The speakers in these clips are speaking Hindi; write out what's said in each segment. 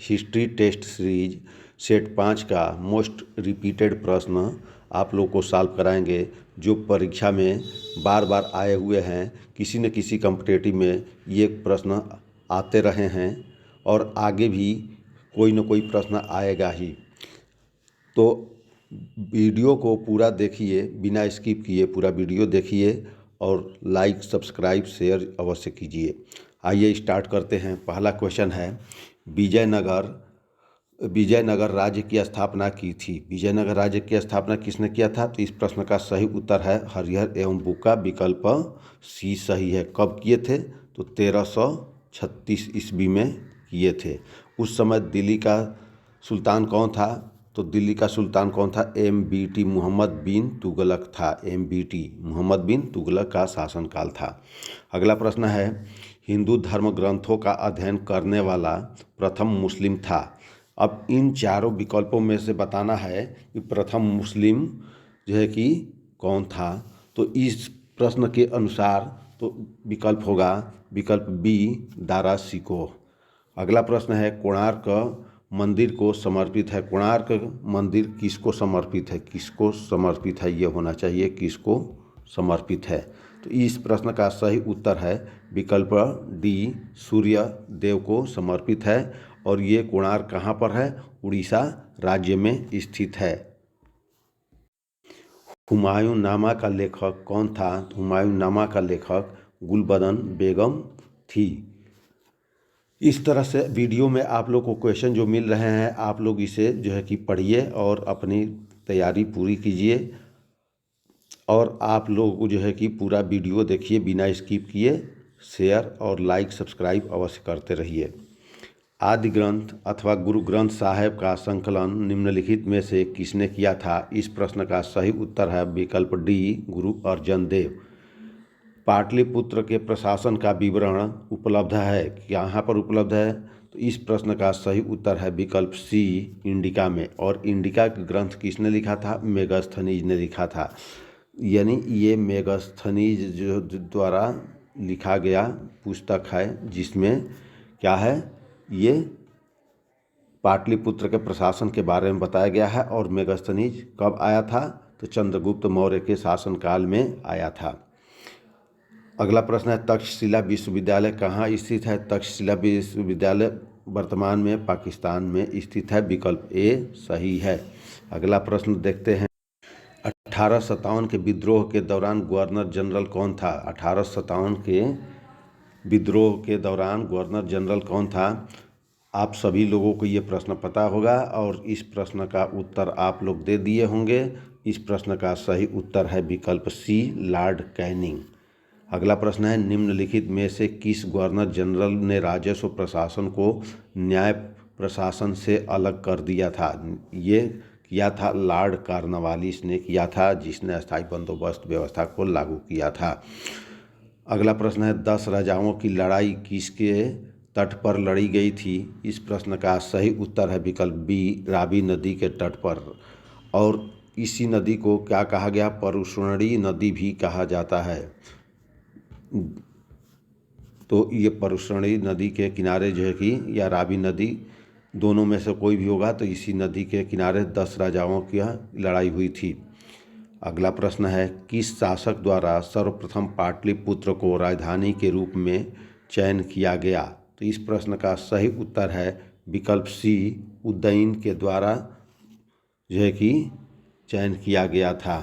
हिस्ट्री टेस्ट सीरीज सेट 5 का मोस्ट रिपीटेड प्रश्न आप लोग को सॉल्व कराएंगे, जो परीक्षा में बार बार आए हुए हैं। किसी न किसी कॉम्पिटिटिव में ये प्रश्न आते रहे हैं और आगे भी कोई न कोई प्रश्न आएगा ही। तो वीडियो को पूरा देखिए, बिना स्किप किए पूरा वीडियो देखिए और लाइक सब्सक्राइब शेयर अवश्य कीजिए। आइए स्टार्ट करते हैं। पहला क्वेश्चन है, विजयनगर राज्य की स्थापना की थी। विजयनगर राज्य की स्थापना किसने किया था? तो इस प्रश्न का सही उत्तर है हरिहर एवं बुक्का, विकल्प सी सही है। कब किए थे? तो 1336 ईस्वी में किए थे। उस समय दिल्ली का सुल्तान कौन था? तो दिल्ली का सुल्तान कौन था? MBT मोहम्मद बिन तुगलक था। MBT मोहम्मद बिन तुगलक का शासनकाल था। अगला प्रश्न है, हिंदू धर्म ग्रंथों का अध्ययन करने वाला प्रथम मुस्लिम था। अब इन चारों विकल्पों में से बताना है कि प्रथम मुस्लिम जो है कि कौन था। तो इस प्रश्न के अनुसार तो विकल्प होगा विकल्प बी, दारा शिकोह। अगला प्रश्न है, कोणार्क मंदिर को समर्पित है। कोणार्क मंदिर किसको समर्पित है? किसको समर्पित है ये होना चाहिए, किसको समर्पित है। तो इस प्रश्न का सही उत्तर है विकल्प डी, सूर्य देव को समर्पित है। और ये कोणार्क कहाँ पर है? उड़ीसा राज्य में स्थित है। हुमायूं नामा का लेखक कौन था? हुमायूं नामा का लेखक गुलबदन बेगम थी। इस तरह से वीडियो में आप लोग को क्वेश्चन जो मिल रहे हैं, आप लोग इसे जो है कि पढ़िए और अपनी तैयारी पूरी कीजिए। और आप लोग जो है कि पूरा वीडियो देखिए बिना स्किप किए। शेयर और लाइक सब्सक्राइब अवश्य करते रहिए। आदि ग्रंथ अथवा गुरु ग्रंथ साहिब का संकलन निम्नलिखित में से किसने किया था? इस प्रश्न का सही उत्तर है विकल्प डी, गुरु अर्जन देव। पाटलिपुत्र के प्रशासन का विवरण उपलब्ध है। कहाँ पर उपलब्ध है? तो इस प्रश्न का सही उत्तर है विकल्प सी, इंडिका में। और इंडिका ग्रंथ किसने लिखा था? मेगास्थनीज ने लिखा था। यानी ये मेगास्थनीज जो द्वारा लिखा गया पुस्तक है, जिसमें क्या है, ये पाटलिपुत्र के प्रशासन के बारे में बताया गया है। और मेगास्थनीज कब आया था? तो चंद्रगुप्त मौर्य के शासनकाल में आया था। अगला प्रश्न है, तक्षशिला विश्वविद्यालय कहाँ स्थित है? तक्षशिला विश्वविद्यालय वर्तमान में पाकिस्तान में स्थित है। विकल्प ए सही है। अगला प्रश्न देखते हैं, 1857 के विद्रोह के दौरान गवर्नर जनरल कौन था? 1857 के विद्रोह के दौरान गवर्नर जनरल कौन था? आप सभी लोगों को ये प्रश्न पता होगा और इस प्रश्न का उत्तर आप लोग दे दिए होंगे। इस प्रश्न का सही उत्तर है विकल्प सी, लॉर्ड कैनिंग। अगला प्रश्न है, निम्नलिखित में से किस गवर्नर जनरल ने राजस्व प्रशासन को न्याय प्रशासन से अलग कर दिया था? ये किया था लॉर्ड कॉर्नवालिस ने किया था, जिसने अस्थायी बंदोबस्त व्यवस्था को लागू किया था। अगला प्रश्न है, 10 राजाओं की लड़ाई किसके तट पर लड़ी गई थी? इस प्रश्न का सही उत्तर है विकल्प बी, रावी नदी के तट पर। और इसी नदी को क्या कहा गया? परुष्णी नदी भी कहा जाता है। तो ये परुष्णी नदी के किनारे जो है कि, या रावी नदी, दोनों में से कोई भी होगा, तो इसी नदी के किनारे 10 राजाओं की लड़ाई हुई थी। अगला प्रश्न है, किस शासक द्वारा सर्वप्रथम पाटलिपुत्र को राजधानी के रूप में चयन किया गया? तो इस प्रश्न का सही उत्तर है विकल्प सी, उदयन के द्वारा जो है कि चयन किया गया था।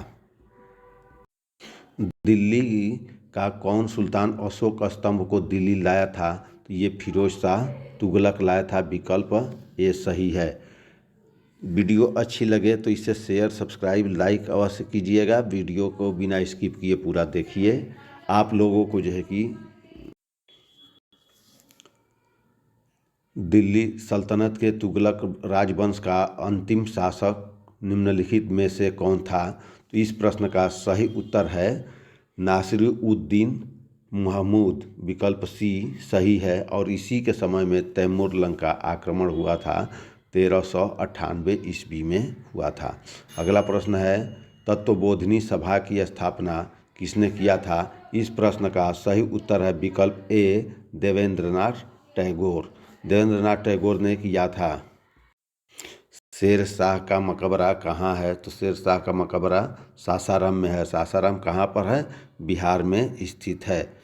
दिल्ली का कौन सुल्तान अशोक स्तंभ को दिल्ली लाया था? तो ये फिरोज शाह तुगलक लाया था। विकल्प ये सही है। वीडियो अच्छी लगे तो इसे शेयर सब्सक्राइब लाइक अवश्य कीजिएगा। वीडियो को बिना स्किप किए पूरा देखिए। आप लोगों को जो है कि दिल्ली सल्तनत के तुगलक राजवंश का अंतिम शासक निम्नलिखित में से कौन था? तो इस प्रश्न का सही उत्तर है नासिरुद्दीन महमूद। विकल्प सी सही है। और इसी के समय में तैमूर लंका आक्रमण हुआ था, 1398 ईस्वी में हुआ था। अगला प्रश्न है, तत्वबोधिनी सभा की स्थापना किसने किया था? इस प्रश्न का सही उत्तर है विकल्प ए, देवेंद्रनाथ टैगोर। देवेंद्रनाथ टैगोर ने किया था। शेर शाह का मकबरा कहाँ है? तो शेर शाह का मकबरा सासाराम में है। सासाराम कहाँ पर है? बिहार में स्थित है।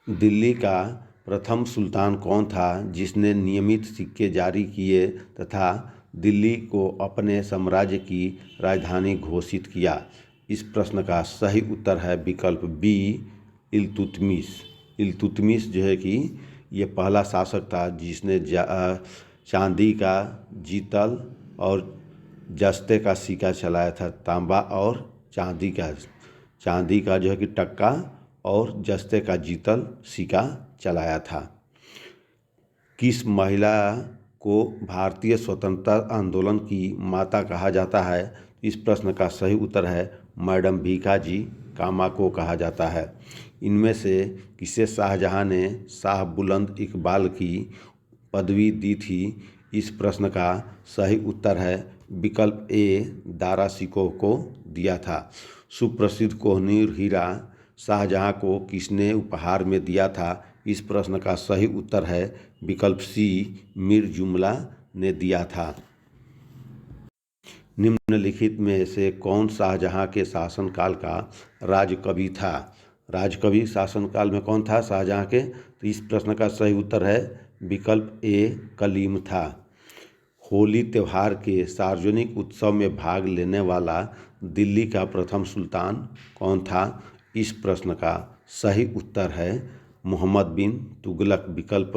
दिल्ली का प्रथम सुल्तान कौन था जिसने नियमित सिक्के जारी किए तथा दिल्ली को अपने साम्राज्य की राजधानी घोषित किया? इस प्रश्न का सही उत्तर है विकल्प बी, इल्तुतमिश। इल्तुतमिश जो है कि ये पहला शासक था जिसने चांदी का जीतल और जस्ते का सिक्का चलाया था। तांबा और चांदी का जो है कि टक्का और जस्ते का जीतल सिक्का चलाया था। किस महिला को भारतीय स्वतंत्रता आंदोलन की माता कहा जाता है? इस प्रश्न का सही उत्तर है मैडम भीखाजी कामा को कहा जाता है। इनमें से किसे शाहजहां ने शाह बुलंद इकबाल की पदवी दी थी? इस प्रश्न का सही उत्तर है विकल्प ए, दारा शिकोह को दिया था। सुप्रसिद्ध कोहिनूर हीरा शाहजहां को किसने उपहार में दिया था? इस प्रश्न का सही उत्तर है विकल्प सी, मीर जुमला ने दिया था। निम्नलिखित में से कौन शाहजहां के शासनकाल का राजकवि था? राजकवि शासनकाल में कौन था शाहजहां के? तो इस प्रश्न का सही उत्तर है विकल्प ए, कलीम था। होली त्यौहार के सार्वजनिक उत्सव में भाग लेने वाला दिल्ली का प्रथम सुल्तान कौन था? इस प्रश्न का सही उत्तर है मोहम्मद बिन तुगलक। विकल्प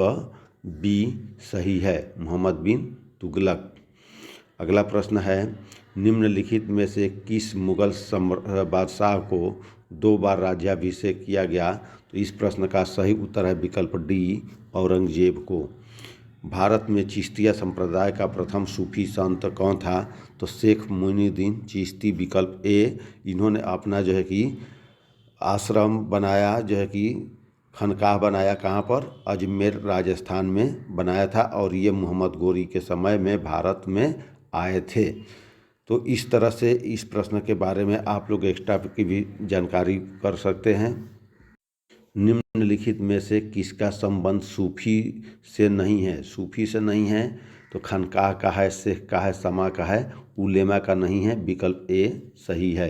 बी सही है, मोहम्मद बिन तुगलक। अगला प्रश्न है निम्नलिखित में से किस मुगल बादशाह को 2 बार राज्याभिषेक किया गया? तो इस प्रश्न का सही उत्तर है विकल्प डी, औरंगजेब को। भारत में चिश्तिया संप्रदाय का प्रथम सूफी संत कौन था? तो शेख मोइनुद्दीन चिश्ती। विकल्प ए, इन्होंने अपना जो है कि आश्रम बनाया, जो है कि खनकाह बनाया। कहाँ पर? अजमेर राजस्थान में बनाया था और ये मोहम्मद गोरी के समय में भारत में आए थे। तो इस तरह से इस प्रश्न के बारे में आप लोग एक्स्ट्रा की भी जानकारी कर सकते हैं। निम्नलिखित में से किसका संबंध सूफी से नहीं है? सूफी से नहीं है तो खनकाह का है, शेख का है, समा का है, उलेमा का नहीं है। विकल्प ए सही है।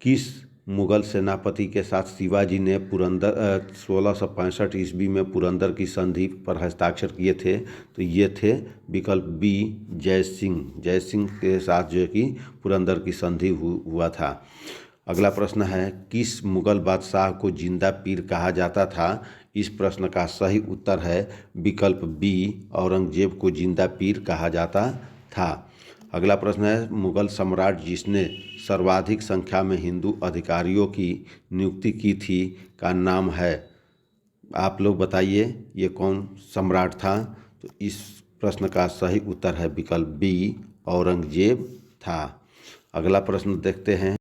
किस मुगल सेनापति के साथ शिवाजी ने पुरंदर 1665 ईस्वी में पुरंदर की संधि पर हस्ताक्षर किए थे? तो ये थे विकल्प बी, जय सिंह। जय सिंह के साथ जो है कि पुरंदर की संधि हुआ था। अगला प्रश्न है किस मुगल बादशाह को जिंदा पीर कहा जाता था? इस प्रश्न का सही उत्तर है विकल्प बी, औरंगजेब को जिंदा पीर कहा जाता था। अगला प्रश्न है मुगल सम्राट जिसने सर्वाधिक संख्या में हिंदू अधिकारियों की नियुक्ति की थी का नाम है? आप लोग बताइए ये कौन सम्राट था? तो इस प्रश्न का सही उत्तर है विकल्प बी, औरंगजेब था। अगला प्रश्न देखते हैं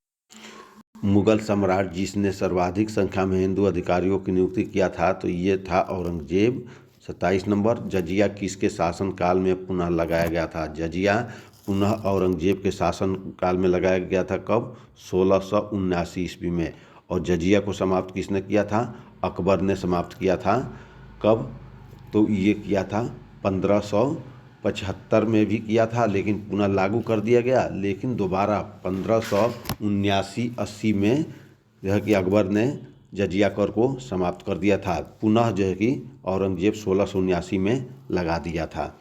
मुगल सम्राट जिसने सर्वाधिक संख्या में हिंदू अधिकारियों की नियुक्ति किया था? तो ये था औरंगजेब। 27 नंबर, जजिया किसके शासनकाल में पुनः लगाया गया था? जजिया पुनः औरंगजेब के शासनकाल में लगाया गया था। कब? 1679 ईस्वी में। और जजिया को समाप्त किसने किया था? अकबर ने समाप्त किया था। कब? तो ये किया था 1575 में भी किया था, लेकिन पुनः लागू कर दिया गया। लेकिन दोबारा 1579-80 में जो है कि अकबर ने जजिया कर को समाप्त कर दिया था। पुनः जो है कि औरंगजेब 1679 में लगा दिया था।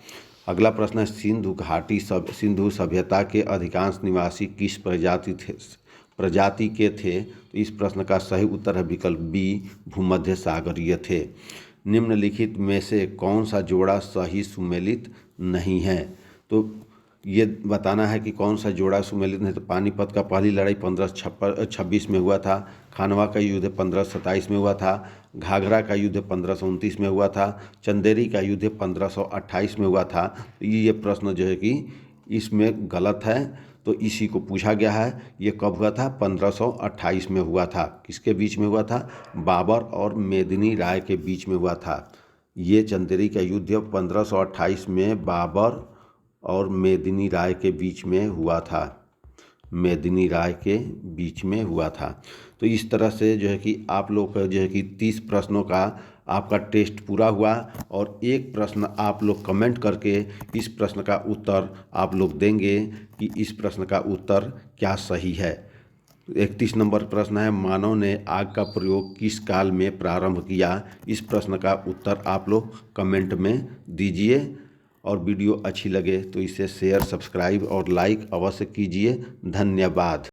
अगला प्रश्न है सिंधु सभ्यता के अधिकांश निवासी किस प्रजाति के थे? तो इस प्रश्न का सही उत्तर है विकल्प बी, भूमध्य सागरीय थे। निम्नलिखित में से कौन सा जोड़ा सही सुमेलित नहीं है? तो ये बताना है कि कौन सा जोड़ा सुमेलित नहीं। तो पानीपत का पहली लड़ाई 1526 में हुआ था। खानवा का युद्ध 1527 में हुआ था। घाघरा का युद्ध 1529 में हुआ था। चंदेरी का युद्ध 1528 में हुआ था। तो ये प्रश्न जो है कि इसमें गलत है, तो इसी को पूछा गया है। ये कब हुआ था? 1528 में हुआ था। किसके बीच में हुआ था? बाबर और मेदिनी राय के बीच में हुआ था। ये चंदेरी का युद्ध 1528 में बाबर और मेदिनी राय के बीच में हुआ था। मेदिनी राय के बीच में हुआ था। तो इस तरह से जो है कि आप लोग का जो है कि 30 प्रश्नों का आपका टेस्ट पूरा हुआ और एक प्रश्न आप लोग कमेंट करके इस प्रश्न का उत्तर आप लोग देंगे कि इस प्रश्न का उत्तर क्या सही है। 31 नंबर प्रश्न है, मानव ने आग का प्रयोग किस काल में प्रारंभ किया। इस प्रश्न का उत्तर आप लोग कमेंट में दीजिए और वीडियो अच्छी लगे तो इसे शेयर, सब्सक्राइब और लाइक अवश्य कीजिए। धन्यवाद।